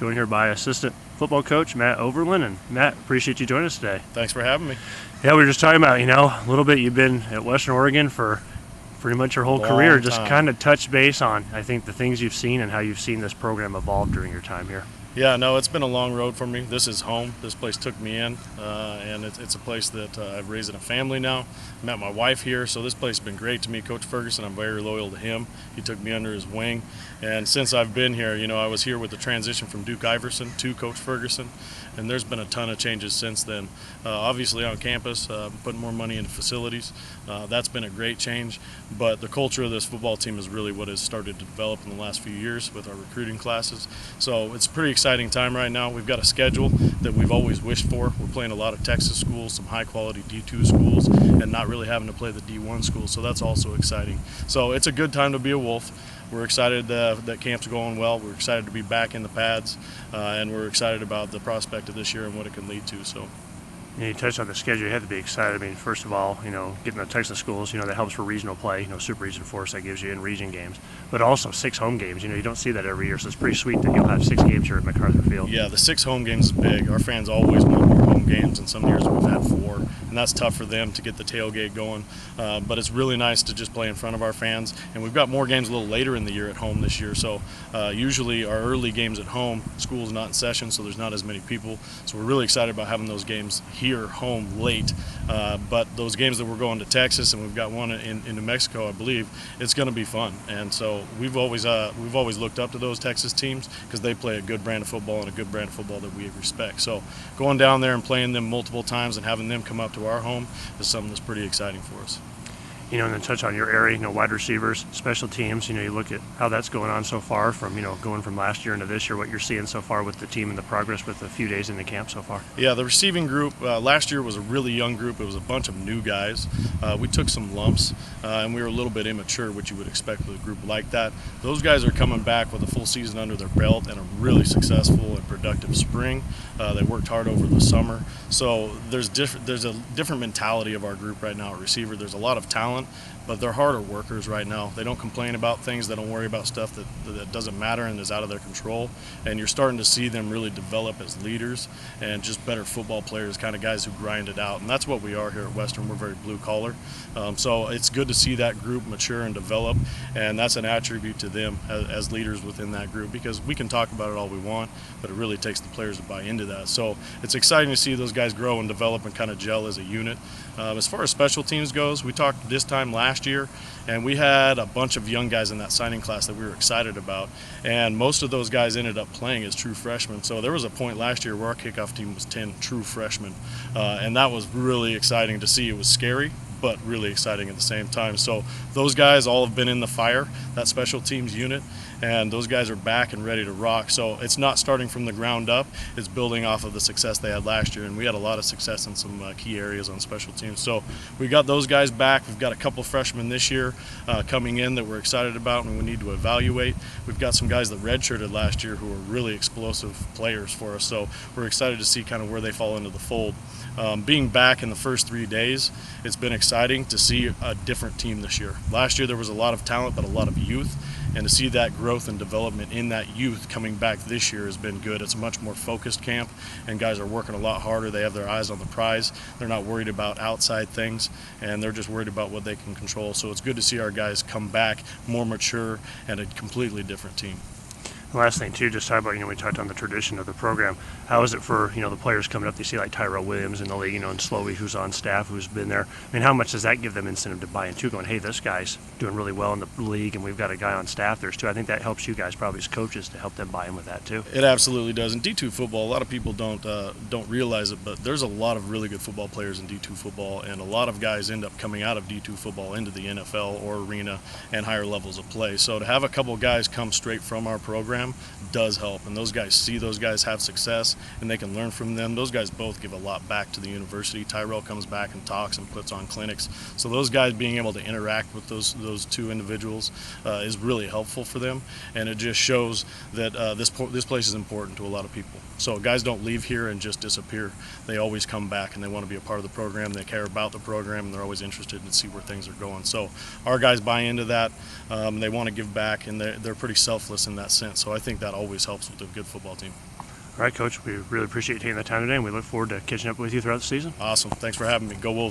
Joined here by assistant football coach Matt Overlin. And Matt, appreciate you joining us today. Thanks for having me. Yeah, we were just talking about, a little bit you've been at Western Oregon for pretty much your whole career. Just kind of touch base on, I think, the things you've seen and how you've seen this program evolve during your time here. Yeah, no, it's been a long road for me. This is home. This place took me in, and it's a place that I've raised in a family now. Met my wife here, so this place has been great to me. Coach Ferguson, I'm very loyal to him. He took me under his wing, and since I've been here, I was here with the transition from Duke Iverson to Coach Ferguson, and there's been a ton of changes since then. Obviously on campus, putting more money into facilities. That's been a great change, but the culture of this football team is really what has started to develop in the last few years with our recruiting classes. So it's pretty exciting time right now. We've got a schedule that we've always wished for. We're playing a lot of Texas schools, some high-quality D2 schools, and not really having to play the D1 schools, so that's also exciting. So it's a good time to be a Wolf. We're excited that camp's going well. We're excited to be back in the pads, and we're excited about the prospect of this year and what it can lead to. So. You touched on the schedule. You had to be excited. I mean, first of all, getting the Texas schools, that helps for regional play. Super Region Force that gives you in region games, but also 6 home games. You don't see that every year, so it's pretty sweet that you'll have 6 games here at MacArthur Field. Yeah, the 6 home games is big. Our fans always want more home games, and some years we've had 4, and that's tough for them to get the tailgate going. But it's really nice to just play in front of our fans, and we've got more games a little later in the year at home this year. So usually our early games at home, school's not in session, so there's not as many people. So we're really excited about having those games here home late, but those games that we're going to Texas, and we've got one in New Mexico, I believe, it's going to be fun. And so we've always looked up to those Texas teams because they play a good brand of football and a good brand of football that we respect. So going down there and playing them multiple times and having them come up to our home is something that's pretty exciting for us. And then touch on your area, wide receivers, special teams. You look at how that's going on so far from, going from last year into this year, what you're seeing so far with the team and the progress with a few days in the camp so far. Yeah, the receiving group last year was a really young group. It was a bunch of new guys. We took some lumps, and we were a little bit immature, which you would expect with a group like that. Those guys are coming back with a full season under their belt and a really successful and productive spring. They worked hard over the summer. So there's a different mentality of our group right now at receiver. There's a lot of talent, but they're harder workers right now. They don't complain about things. They don't worry about stuff that doesn't matter and is out of their control. And you're starting to see them really develop as leaders and just better football players, kind of guys who grind it out. And that's what we are here at Western. We're very blue collar. So it's good to see that group mature and develop, and that's an attribute to them as leaders within that group, because we can talk about it all we want, but it really takes the players to buy into that. So it's exciting to see those guys grow and develop and kind of gel as a unit. As far as special teams goes, we talked this time last year, and we had a bunch of young guys in that signing class that we were excited about, and most of those guys ended up playing as true freshmen. So there was a point last year where our kickoff team was 10 true freshmen, and that was really exciting to see. It was scary, but really exciting at the same time. So those guys all have been in the fire, that special teams unit, and those guys are back and ready to rock. So it's not starting from the ground up, it's building off of the success they had last year, and we had a lot of success in some key areas on special teams. So we got those guys back. We've got a couple freshmen this year coming in that we're excited about and we need to evaluate. We've got some guys that redshirted last year who are really explosive players for us, so we're excited to see kind of where they fall into the fold. Being back in the first 3 days, it's been exciting to see a different team this year. Last year there was a lot of talent but a lot of youth, and to see that growth and development in that youth coming back this year has been good. It's a much more focused camp, and guys are working a lot harder. They have their eyes on the prize. They're not worried about outside things, and they're just worried about what they can control. So it's good to see our guys come back more mature and a completely different team. The last thing too, just talk about, we talked on the tradition of the program. How is it for, the players coming up? They see like Tyrell Williams in the league, and Slowey, who's on staff, who's been there. I mean, how much does that give them incentive to buy into, going, hey, this guy's doing really well in the league, and we've got a guy on staff there too. I think that helps you guys probably as coaches to help them buy in with that too. It absolutely does. In D2 football, a lot of people don't realize it, but there's a lot of really good football players in D2 football, and a lot of guys end up coming out of D2 football into the NFL or arena and higher levels of play. So to have a couple guys come straight from our program does help, and those guys see those guys have success and they can learn from them. Those guys both give a lot back to the university. Tyrell comes back and talks and puts on clinics, so those guys being able to interact with those 2 individuals is really helpful for them, and it just shows that this place is important to a lot of people. So guys don't leave here and just disappear. They always come back and they want to be a part of the program. They care about the program, and they're always interested to see where things are going. So our guys buy into that. They want to give back, and they're pretty selfless in that sense. So So I think that always helps with a good football team. All right, Coach, we really appreciate you taking the time today, and we look forward to catching up with you throughout the season. Awesome. Thanks for having me. Go Wolves.